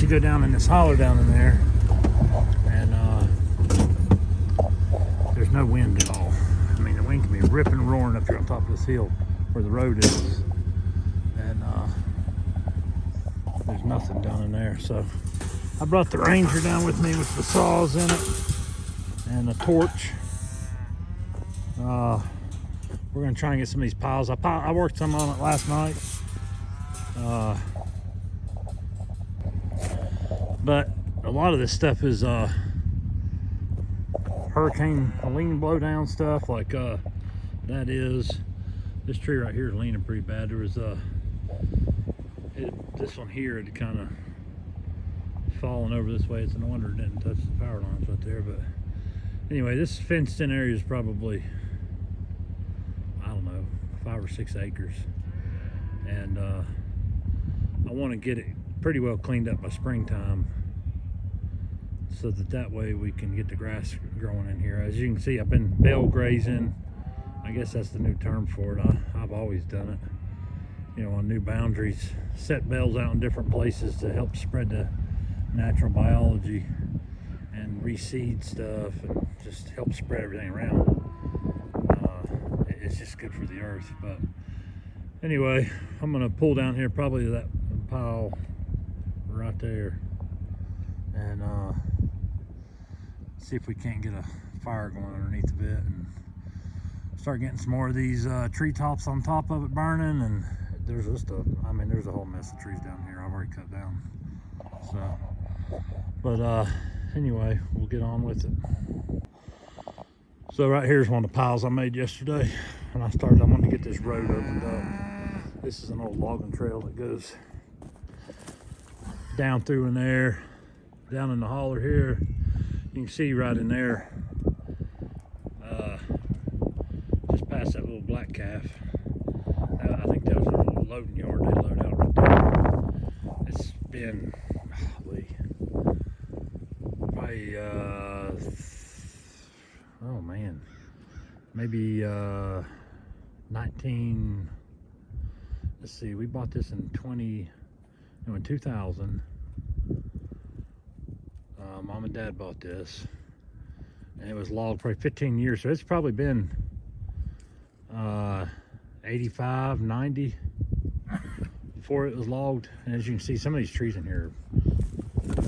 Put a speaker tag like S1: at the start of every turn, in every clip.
S1: you go down in this hollow down in there, and there's no wind at all. I mean, the wind can be ripping and roaring up here on top of this hill where the road is, and there's nothing down in there. So I brought the Ranger down with me with the saws in it and a torch. We're gonna try and get some of these piles. I worked some on it last night, but a lot of this stuff is Hurricane Helene blowdown stuff, like that is. This tree right here is leaning pretty bad. There was this one here had kind of fallen over this way. It's no wonder it didn't touch the power lines right there. But anyway, this fenced in area is probably, I don't know, 5 or 6 acres, and I want to get it pretty well cleaned up by springtime, so that way we can get the grass growing in here. As you can see, I've been bale grazing. I guess that's the new term for it. I've always done it, you know, on new boundaries. Set bales out in different places to help spread the natural biology and reseed stuff and just help spread everything around. It's just good for the earth. But anyway, I'm gonna pull down here probably that pile right there, and see if we can't get a fire going underneath of it and start getting some more of these treetops on top of it burning. And there's just I mean, there's a whole mess of trees down here I've already cut down. So, but anyway, we'll get on with it. So right here's one of the piles I made yesterday, and I wanted to get this road opened up. This is an old logging trail that goes down through in there, down in the holler here. You can see right in there, just past that little black calf. I think that was a little loading yard they load out right there. It's been probably oh man, maybe 19. Let's see, we bought this in 2000. Mom and Dad bought this, and it was logged probably 15 years, so it's probably been 85, 90 before it was logged. And as you can see, some of these trees in here are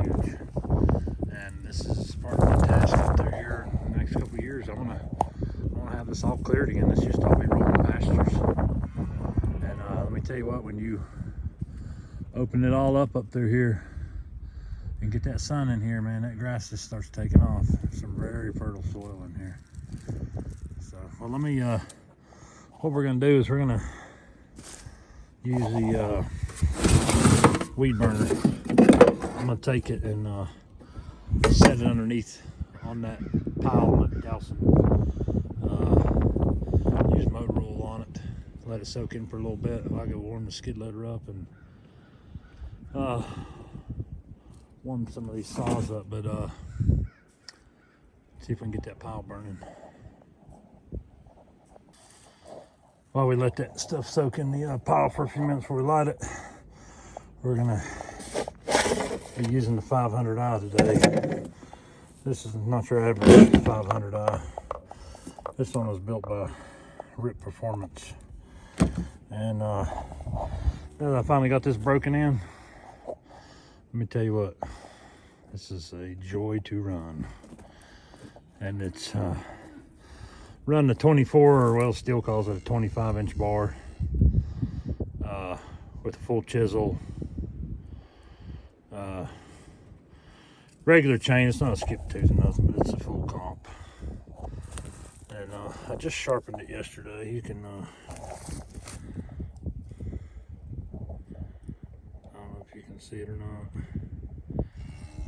S1: huge, and this is part of my task up there here in the next couple of years. I want to have this all cleared again. This used to all be rolling pastures, and let me tell you what, when you open it all up through here and get that sun in here, man, that grass just starts taking off. Some very fertile soil in here. So, well, let me, what we're gonna do is we're gonna use the weed burner. I'm gonna take it and set it underneath on that pile of dousing. Use motor oil on it, let it soak in for a little bit. I go warm the skid loader up and warm some of these saws up, but see if we can get that pile burning. While we let that stuff soak in the pile for a few minutes before we light it, we're gonna be using the 500i today. This is not your average 500i. This one was built by Rip Performance, and now that I finally got this broken in, let me tell you what, this is a joy to run. And it's run the 24, or well, Stihl calls it a 25-inch bar, with a full chisel, regular chain. It's not a skip tooth or nothing, but it's a full comp. And I just sharpened it yesterday. You can I don't know if you can see it or not.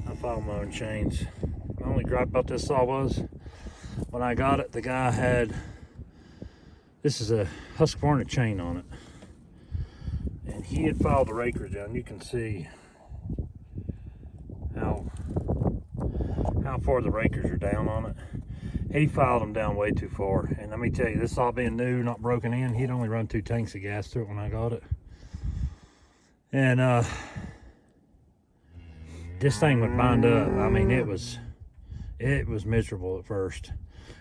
S1: I file my own chains. My only gripe about this saw was, when I got it, the guy had, this is a Husqvarna chain on it, and he had filed the rakers down. You can see how far the rakers are down on it. He filed them down way too far. And let me tell you, this saw being new, not broken in, he'd only run 2 tanks of gas through it when I got it. And this thing would bind up. I mean, it was miserable at first.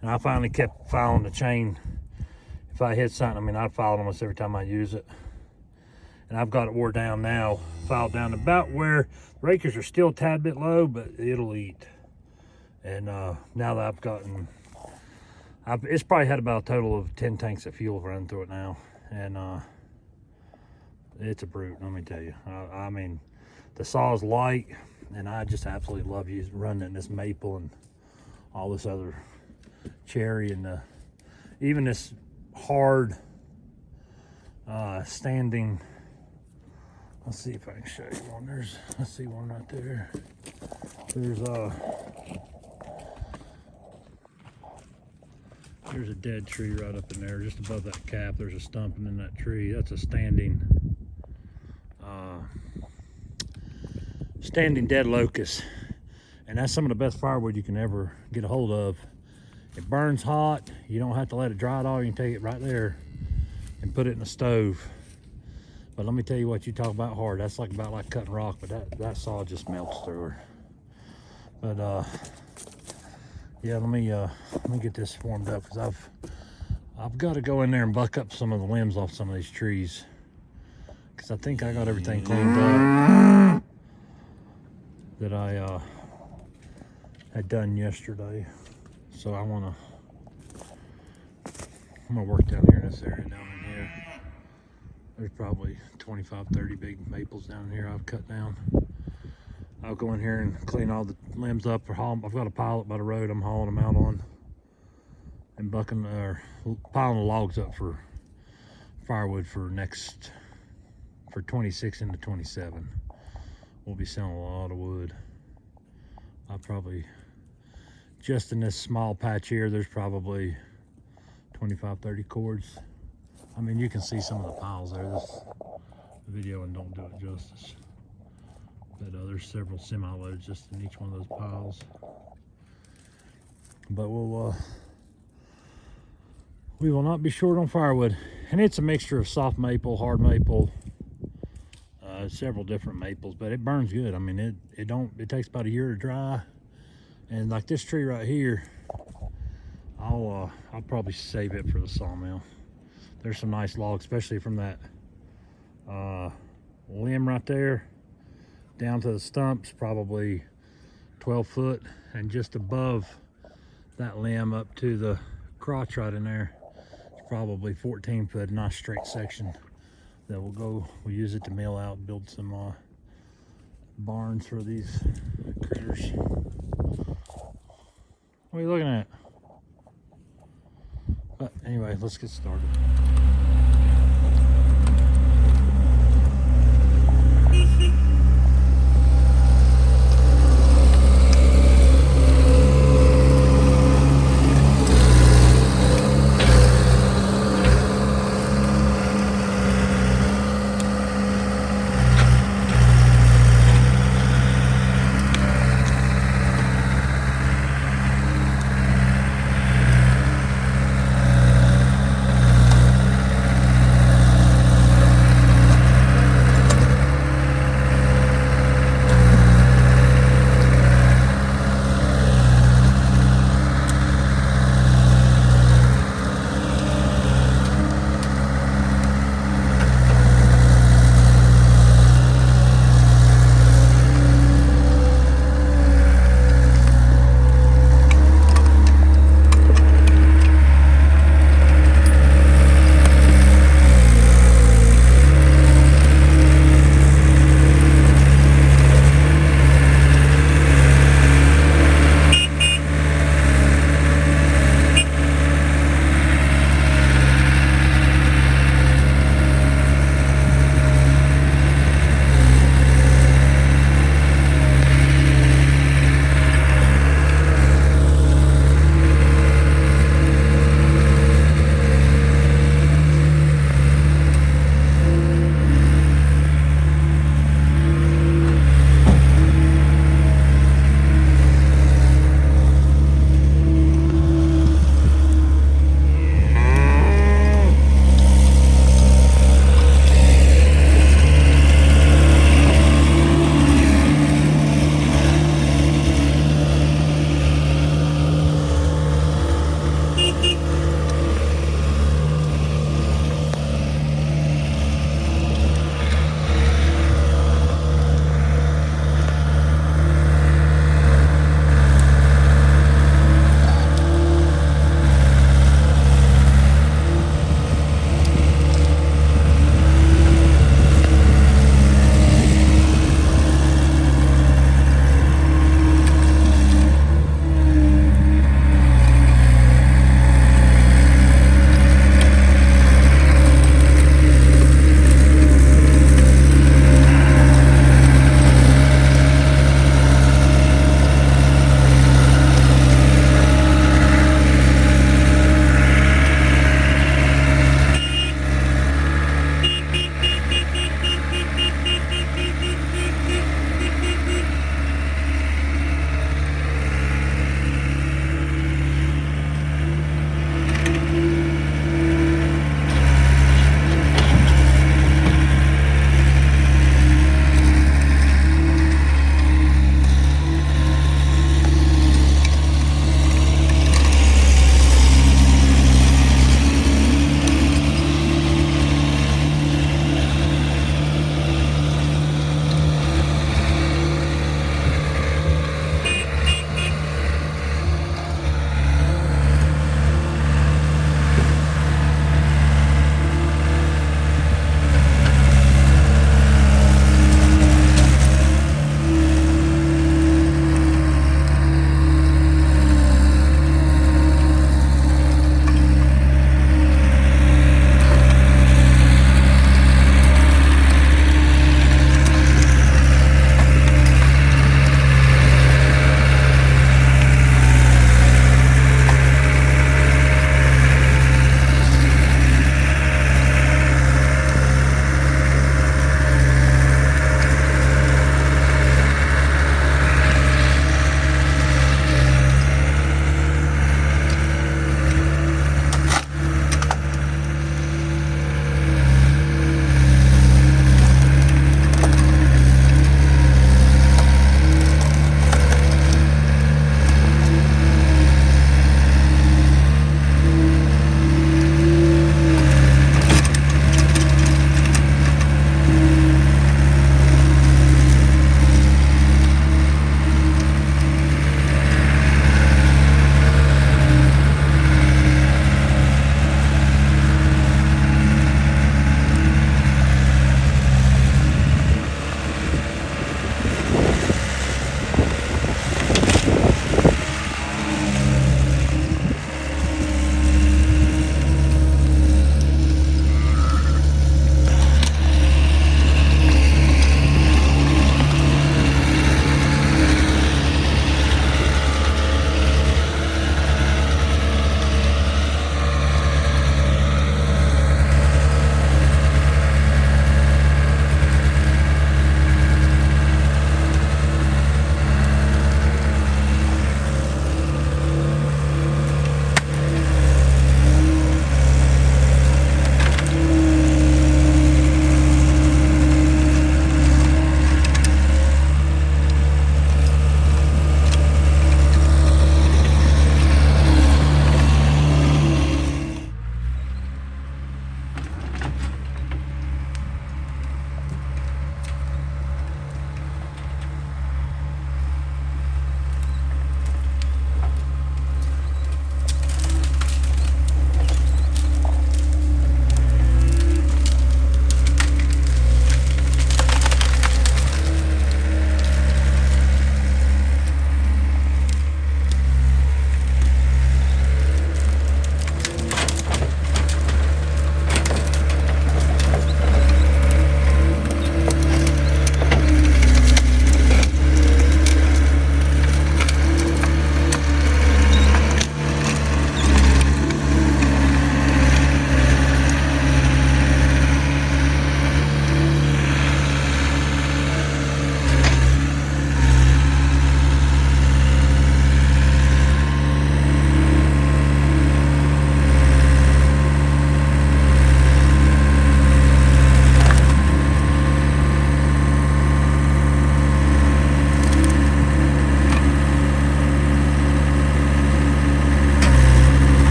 S1: And I finally kept filing the chain. If I hit something, I mean, I filed almost every time I use it. And I've got it wore down now, filed down about where rakers are still a tad bit low, but it'll eat. And now that I've gotten, it's probably had about a total of 10 tanks of fuel running through it now. And it's a brute, let me tell you. I mean, the saw is light, and I just absolutely love running it in this maple and all this other cherry, and even this hard standing. Let's see if I can show you one. I see one right there. There's a dead tree right up in there, just above that cap. There's a stump in that tree. That's a standing dead locust, and that's some of the best firewood you can ever get a hold of. It burns hot. You don't have to let it dry at all. You can take it right there and put it in the stove. But let me tell you what, you talk about hard. That's about like cutting rock, but that saw just melts through her. But yeah, let me get this formed up, because I've got to go in there and buck up some of the limbs off some of these trees, because I think I got everything cleaned up that I had done yesterday. So I'm gonna work down here in this area down in here. There's probably 25-30 big maples down here I've cut down. I'll go in here and clean all the limbs up, or haul. I've got a pile up by the road I'm hauling them out on, and piling the logs up for firewood for 26 into 27. We'll be selling a lot of wood. I'll probably, just in this small patch here, there's probably 25-30 cords. I mean, you can see some of the piles there. This video and don't do it justice. But there's several semi-loads just in each one of those piles. But we will not be short on firewood. And it's a mixture of soft maple, hard maple, several different maples, but it burns good. I mean, it takes about a year to dry. And like this tree right here, I'll probably save it for the sawmill. There's some nice logs, especially from that limb right there down to the stumps, probably 12 foot, and just above that limb up to the crotch right in there, it's probably 14 foot, nice straight section that we'll use it to mill out and build some barns for these critters. What are you looking at? But anyway, let's get started.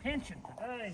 S1: pinching today.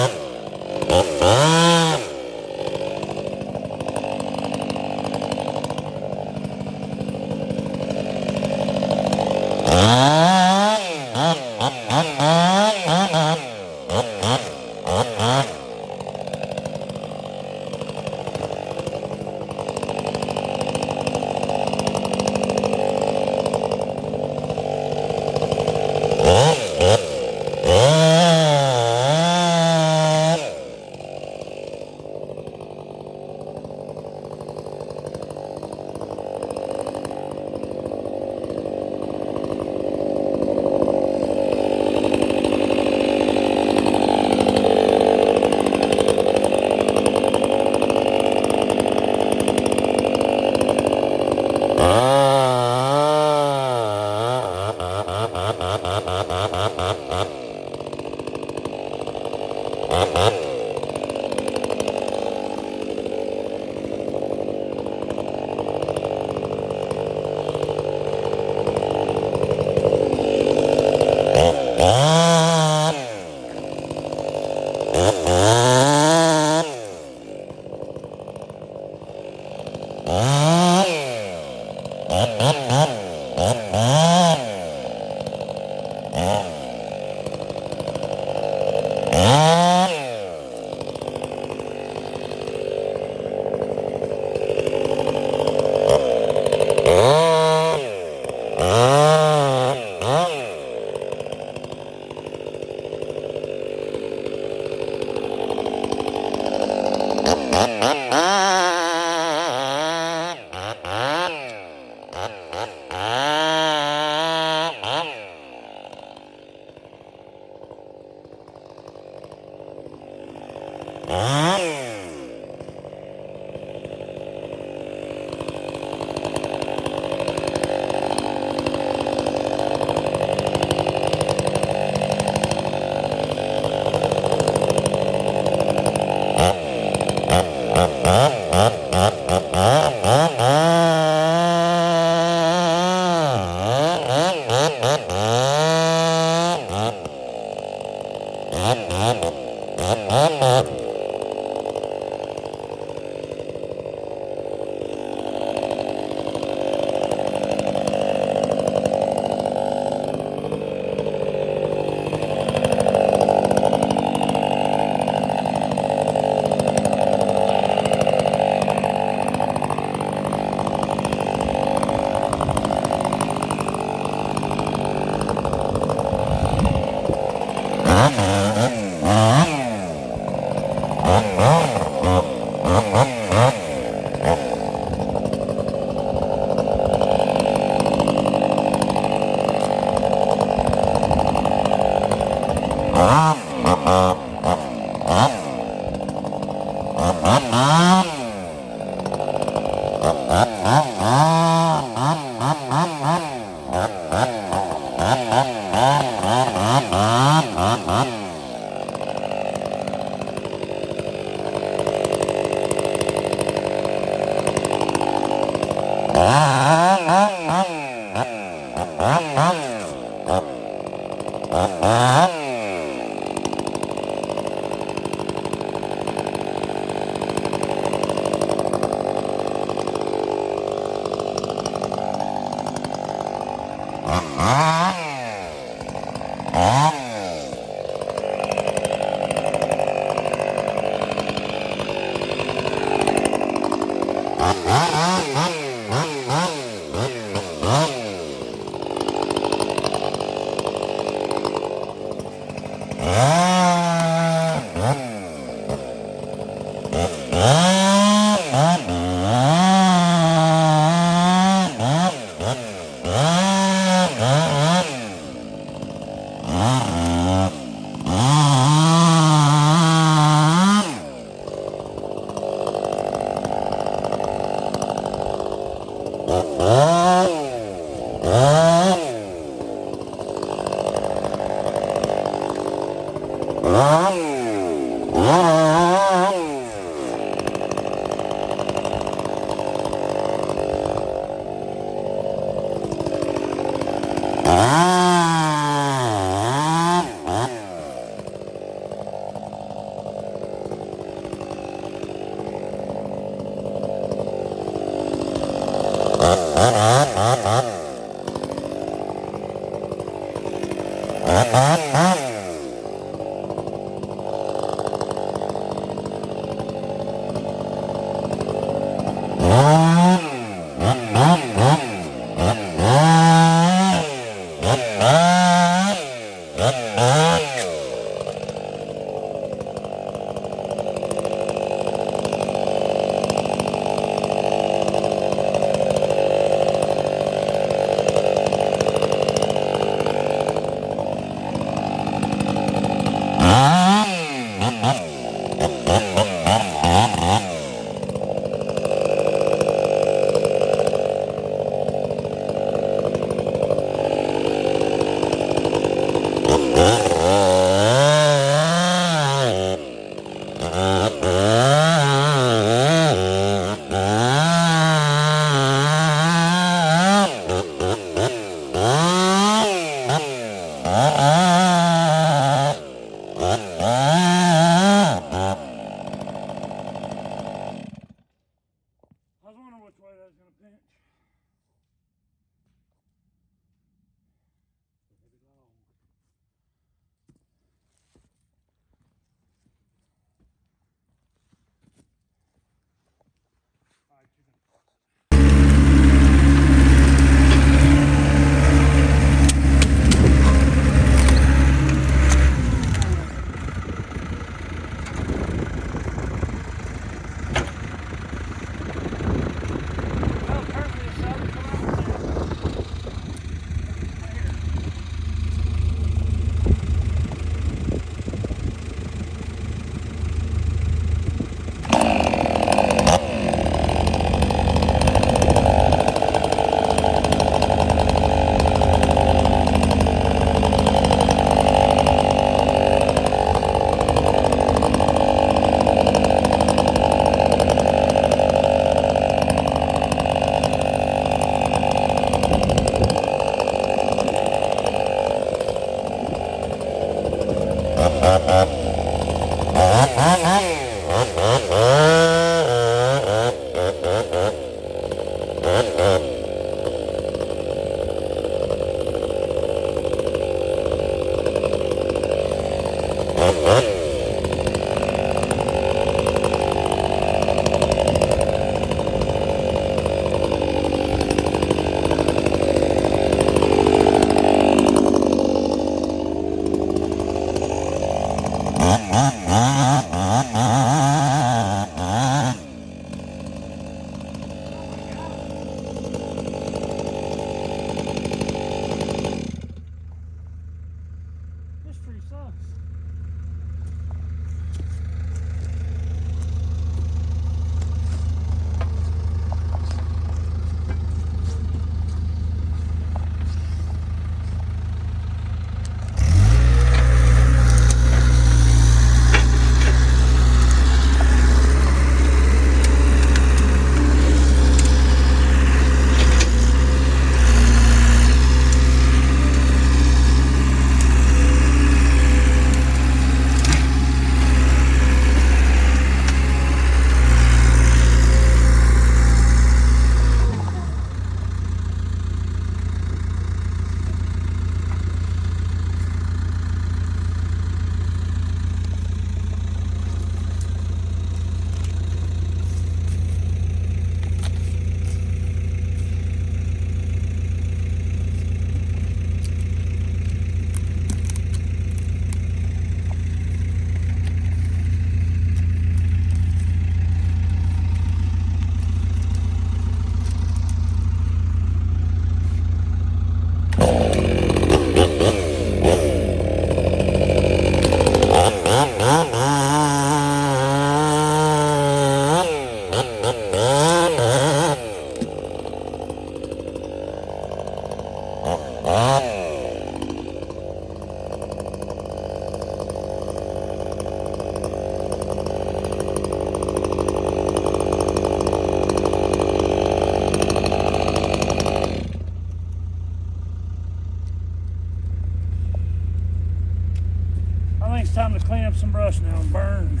S1: It's time to clean up some brush now and burn.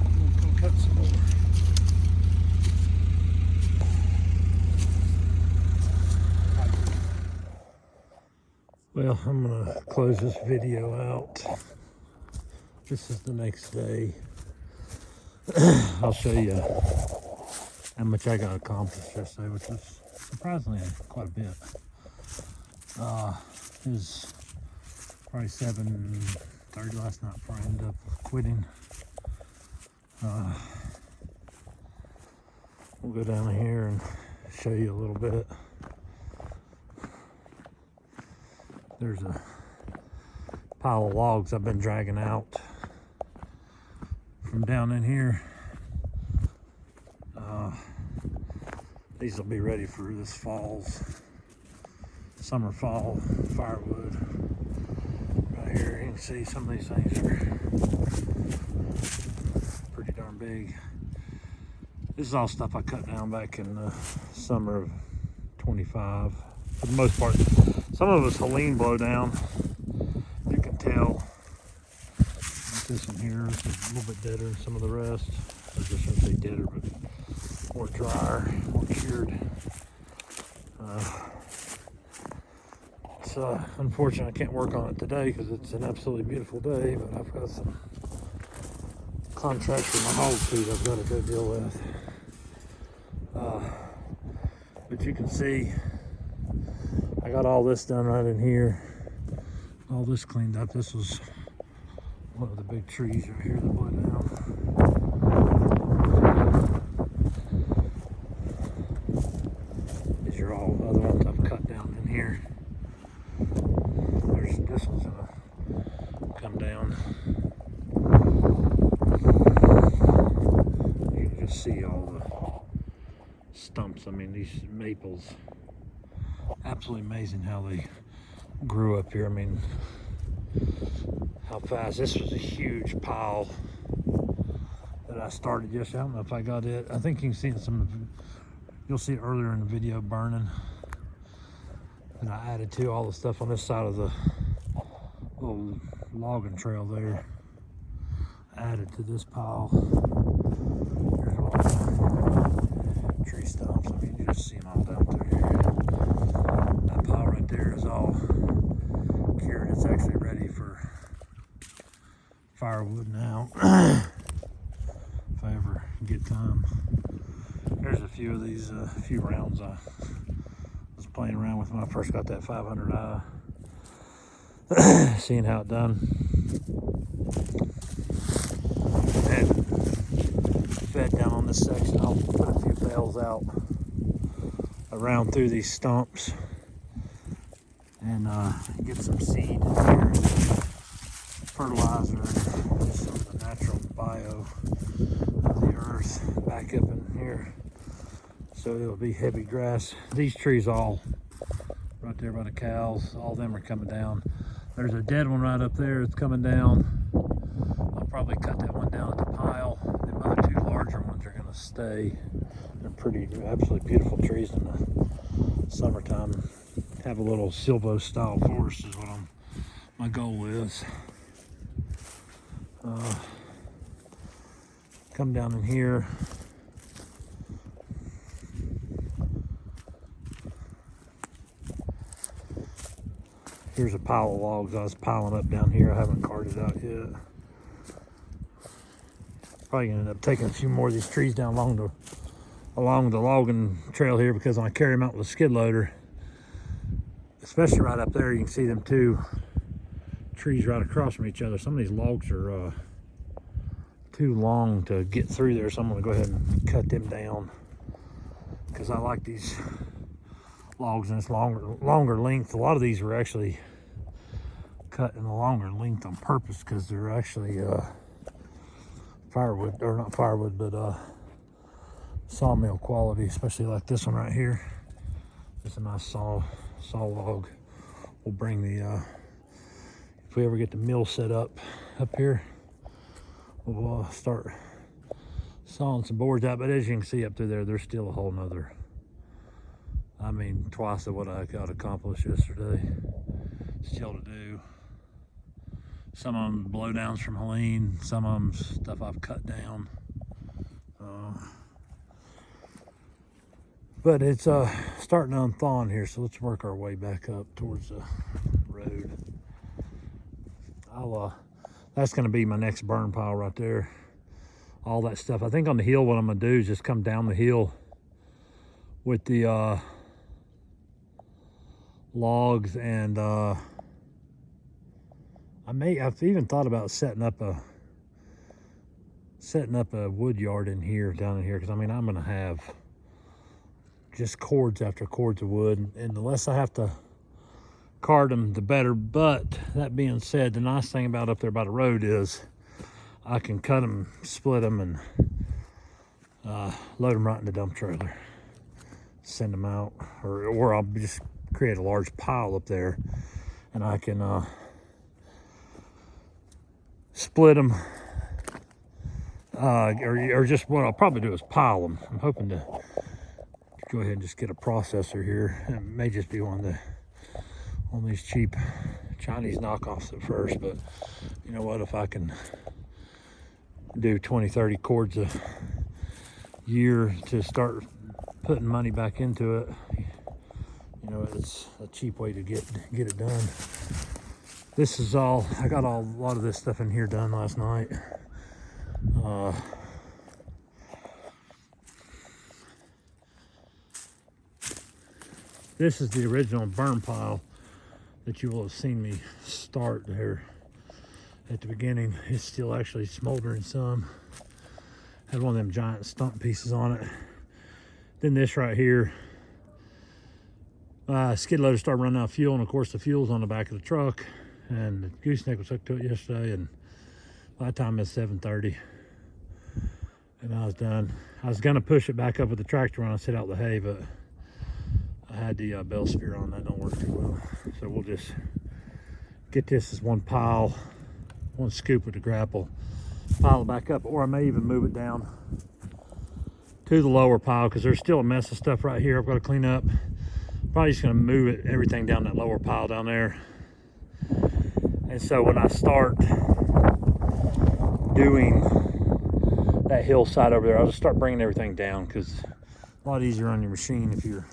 S1: I'm gonna cut some more. Well, I'm gonna close this video out. This is the next day. I'll show you how much I got accomplished yesterday, which was surprisingly quite a bit. It was probably 7:30 last night before I ended up quitting. We'll go down here and show you a little bit. There's a pile of logs I've been dragging out from down in here. These will be ready for this fall's summer fall firewood. Right here you can see some of these things are pretty darn big. This is all stuff I cut down back in the summer of 25. For the most part, some of it's Helene blow down. You can tell. Like this one here is a little bit deader than some of the rest. I just shouldn't say deader, but more drier, more cured. It's unfortunate I can't work on it today because it's an absolutely beautiful day, but I've got some contracts with my hog feed I've got to go deal with. But you can see I got all this done right in here. All this cleaned up. This was one of the big trees right here that blew down. These are all other ones I've cut down in here. This one's gonna come down. You can just see all the stumps. I mean, these maples, absolutely amazing how they grew up here. I mean, how fast. This was a huge pile that I started yesterday. I don't know if I got it. I think you can see it you'll see it earlier in the video burning. And I added to all the stuff on this side of the little logging trail there. Added to this pile. Here's all the tree stumps. I mean, you just see them all down through here. That pile right there is all cured. It's actually ready for firewood now. If I ever get time. There's a few of these, few rounds I was playing around with when I first got that 500i. Seeing how it done. And fed down on this section. I'll put a few bales out around through these stumps and get some seed in here, fertilizer, and just some of the natural bio of the earth back up in here. So it'll be heavy grass. These trees all right there by the cows, all of them are coming down. There's a dead one right up there that's coming down. I'll probably cut that one down at the pile. The other two larger ones are gonna stay. They're pretty, absolutely beautiful trees in the summertime. Have a little Silvo style forest is what my goal is. Come down in here. Here's a pile of logs I was piling up down here. I haven't carted out yet. Probably gonna end up taking a few more of these trees down along the logging trail here, because when I carry them out with a skid loader, especially right up there, you can see them two trees right across from each other. Some of these logs are too long to get through there, so I'm gonna go ahead and cut them down, because I like these logs in this longer length. A lot of these were actually cut in a longer length on purpose, because they're actually firewood, or not firewood, but sawmill quality, especially like this one right here. It's a nice saw log. We'll bring the if we ever get the mill set up here, we'll start sawing some boards out. But as you can see up through there, there's still a whole nother, I mean, twice of what I got accomplished yesterday still to do. Some of them blowdowns from Helene, some of them stuff I've cut down. But it's starting to unthaw in here, so let's work our way back up towards the road. That's gonna be my next burn pile right there. All that stuff. I think on the hill, what I'm gonna do is just come down the hill with the logs, and I've even thought about setting up a wood yard in here, down in here, because I mean, I'm gonna have just cords after cords of wood, and the less I have to card them, the better. But that being said, the nice thing about up there by the road is I can cut them, split them, and load them right in the dump trailer, send them out, or I'll just create a large pile up there, and I can split them, or just what I'll probably do is pile them. I'm hoping to go ahead and just get a processor here. It may just be one of these cheap Chinese knockoffs at first, but you know what, if I can do 20-30 cords a year to start putting money back into it, you know, it's a cheap way to get it done. This is all, I got a lot of this stuff in here done last night. This is the original burn pile that you will have seen me start there at the beginning. It's still actually smoldering some. Had one of them giant stump pieces on it. Then this right here, skid loader started running out of fuel, and of course the fuel's on the back of the truck, and the gooseneck was hooked to it yesterday, and by the time it's 7:30 and I was done. I was gonna push it back up with the tractor when I set out the hay, but I had the bell spear on, that don't work too well. So we'll just get this as one pile, one scoop with the grapple, pile it back up, or I may even move it down to the lower pile, because there's still a mess of stuff right here I've got to clean up. Probably just gonna move everything down that lower pile down there. And so when I start doing that hillside over there, I'll just start bringing everything down, because it's a lot easier on your machine if you're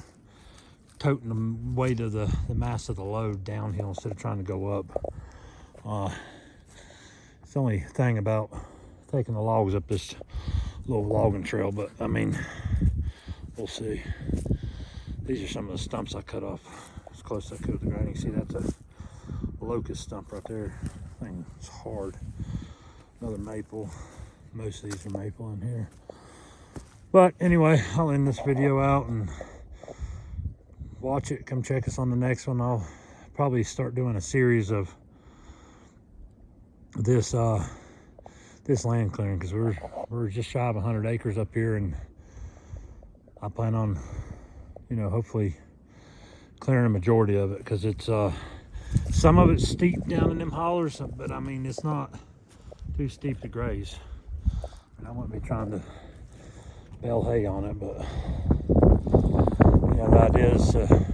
S1: toting the weight of the mass of the load downhill instead of trying to go up. It's the only thing about taking the logs up this little logging trail, but I mean, we'll see. These are some of the stumps I cut off as close as I could to the ground. You can see that's a locust stump right there. Thing is hard. Another maple. Most of these are maple in here. But anyway, I'll end this video out and watch it. Come check us on the next one. I'll probably start doing a series of this this land clearing, because we're just shy of 100 acres up here, and I plan on, you know, hopefully clearing a majority of it, because it's some of it's steep down in them hollers, but I mean, it's not too steep to graze, and I wouldn't be trying to bale hay on it, but you know, the idea is to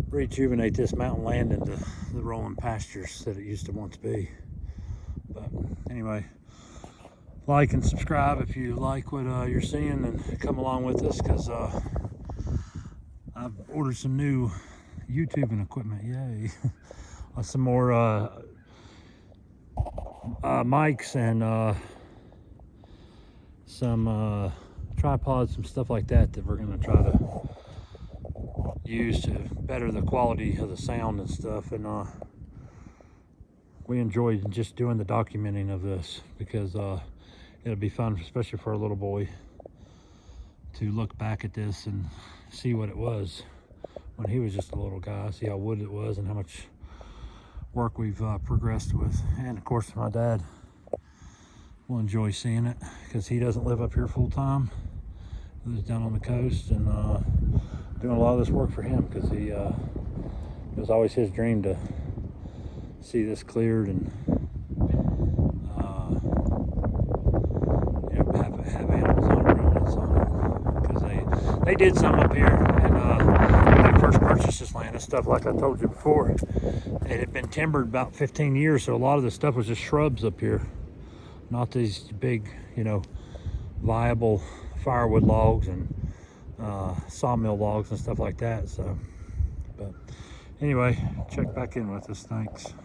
S1: rejuvenate this mountain land into the rolling pastures that it used to once be. But anyway, like and subscribe if you like what you're seeing, and come along with us, because I've ordered some new YouTubing equipment. Yay. Some more mics and some tripods, some stuff like that we're going to try to use to better the quality of the sound and stuff. And we enjoyed just doing the documenting of this, because it'll be fun, especially for a little boy, to look back at this and see what it was when he was just a little guy, see how wood it was and how much work we've progressed with. And of course, my dad will enjoy seeing it, because he doesn't live up here full time. He lives down on the coast, and doing a lot of this work for him, because it was always his dream to see this cleared and you know, have animals on it, ruminants on it, because they did some up here. And when they first purchased this land and stuff, like I told you before, it had been timbered about 15 years, so a lot of the stuff was just shrubs up here, not these big, you know, viable firewood logs and sawmill logs and stuff like that. So, but anyway, check back in with us. Thanks.